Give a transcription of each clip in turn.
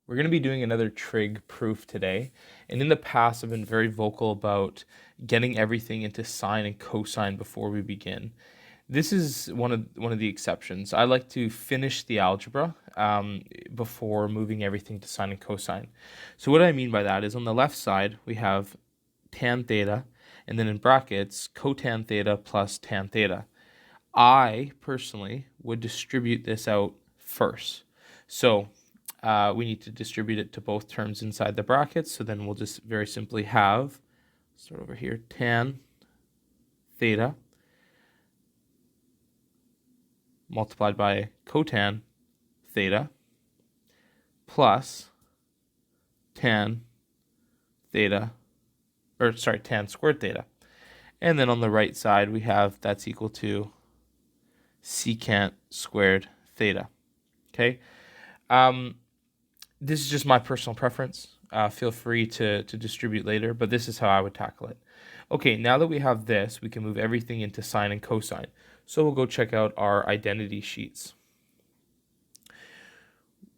We're going to be doing another trig proof today, and in the past I've been very vocal about getting everything into sine and cosine before we begin. This is one of the exceptions. I like to finish the algebra before moving everything to sine and cosine. So what I mean by that is on the left side we have tan theta, and then in brackets cotan theta plus tan theta. I personally would distribute this out first. So we need to distribute it to both terms inside the brackets. So then we'll just very simply have, start over here, tan theta multiplied by cotan theta plus tan theta, tan squared theta. And then on the right side, we have that's equal to secant squared theta. Okay. This is just my personal preference. Feel free to distribute later, but this is how I would tackle it. Okay, now that we have this, we can move everything into sine and cosine. So we'll go check out our identity sheets.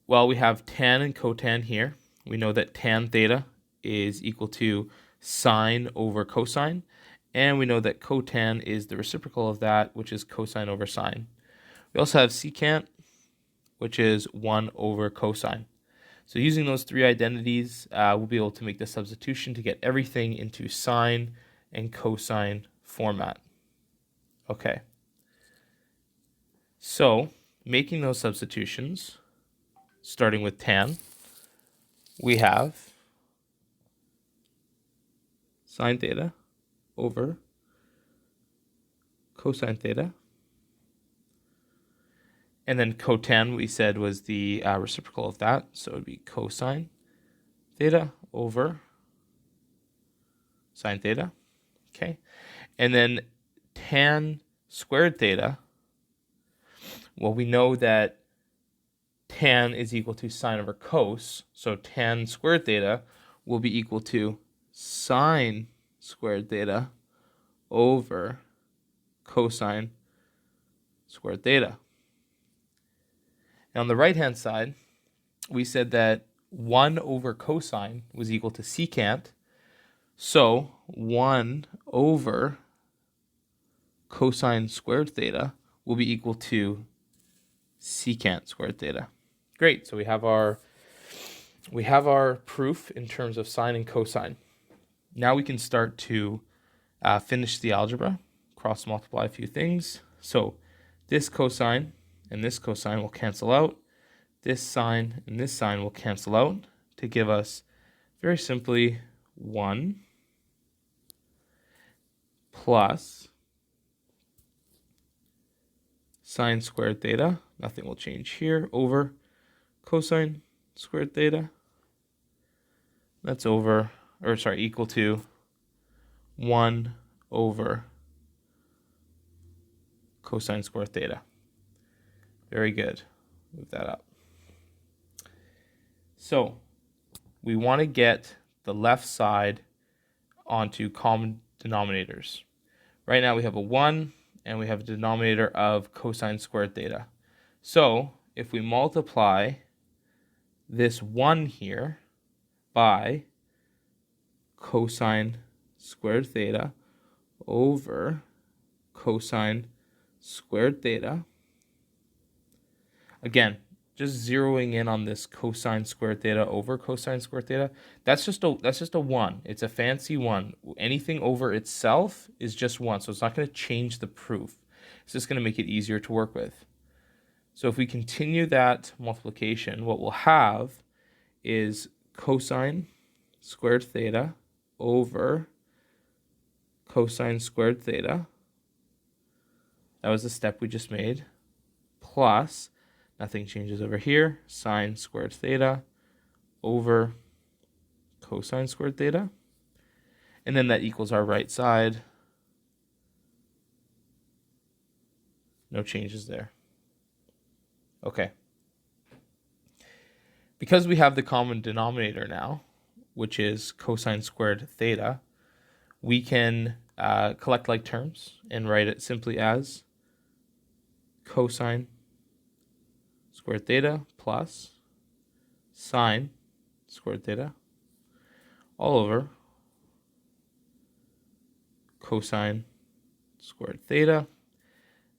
Well, we have tan and cotan here. We know that tan theta is equal to sine over cosine, and we know that cotan is the reciprocal of that, which is cosine over sine. We also have secant, which is 1 over cosine. So using those three identities, we'll be able to make the substitution to get everything into sine and cosine format. Okay. So making those substitutions, starting with tan, we have sine theta over cosine theta. And then cotan we said was the reciprocal of that, so it would be cosine theta over sine theta. Okay. And then tan squared theta, well, we know that tan is equal to sine over cos, so tan squared theta will be equal to sine squared theta over cosine squared theta. And on the right-hand side, we said that 1 over cosine was equal to secant. So 1 over cosine squared theta will be equal to secant squared theta. Great. So we have our proof in terms of sine and cosine. Now we can start to finish the algebra, cross multiply a few things. So this cosine and this cosine will cancel out. This sine and this sine will cancel out to give us very simply 1 plus sine squared theta, nothing will change here, over cosine squared theta. That's equal to 1 over cosine squared theta. Very good. Move that up. So we want to get the left side onto common denominators. Right now we have a 1 and we have a denominator of cosine squared theta. So if we multiply this 1 here by cosine squared theta over cosine squared theta, again, just zeroing in on this cosine squared theta over cosine squared theta, that's just a 1. It's a fancy 1. Anything over itself is just 1, so it's not going to change the proof. It's just going to make it easier to work with. So if we continue that multiplication, what we'll have is cosine squared theta over cosine squared theta. That was the step we just made, plus nothing changes over here, sine squared theta over cosine squared theta. And then that equals our right side. No changes there. Okay. Because we have the common denominator now, which is cosine squared theta, we can collect like terms and write it simply as cosine squared theta plus sine squared theta all over cosine squared theta.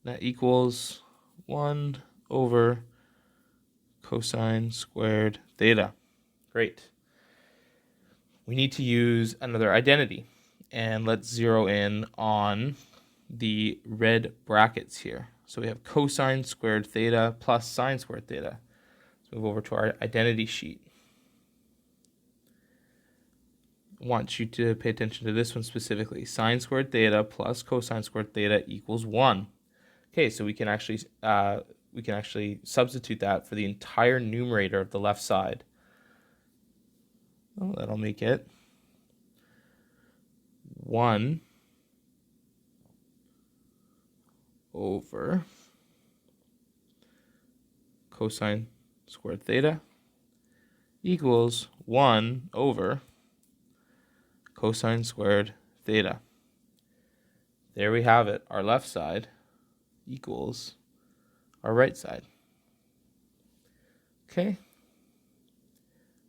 That equals 1 over cosine squared theta. Great. We need to use another identity. And let's zero in on the red brackets here. So we have cosine squared theta plus sine squared theta. Let's move over to our identity sheet. I want you to pay attention to this one specifically. Sine squared theta plus cosine squared theta equals 1. Okay, so we can actually substitute that for the entire numerator of the left side. Oh, that'll make it 1 over cosine squared theta equals 1 over cosine squared theta. There we have it. Our left side equals our right side. Okay.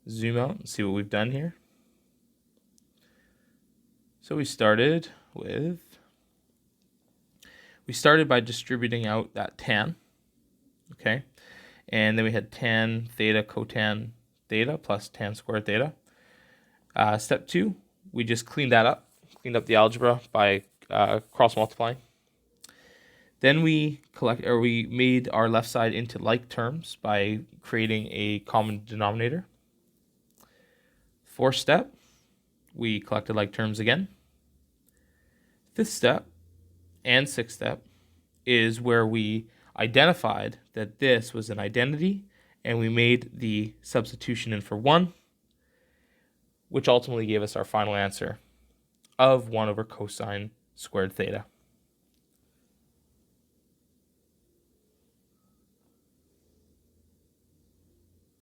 Zoom out and see what we've done here. So we started by distributing out that tan, okay? And then we had tan theta cotan theta plus tan squared theta. Step 2, we just cleaned up the algebra by cross multiplying. Then we made our left side into like terms by creating a common denominator. 4th step, we collected like terms again. 5th step and 6th step is where we identified that this was an identity and we made the substitution in for 1, which ultimately gave us our final answer of 1 over cosine squared theta.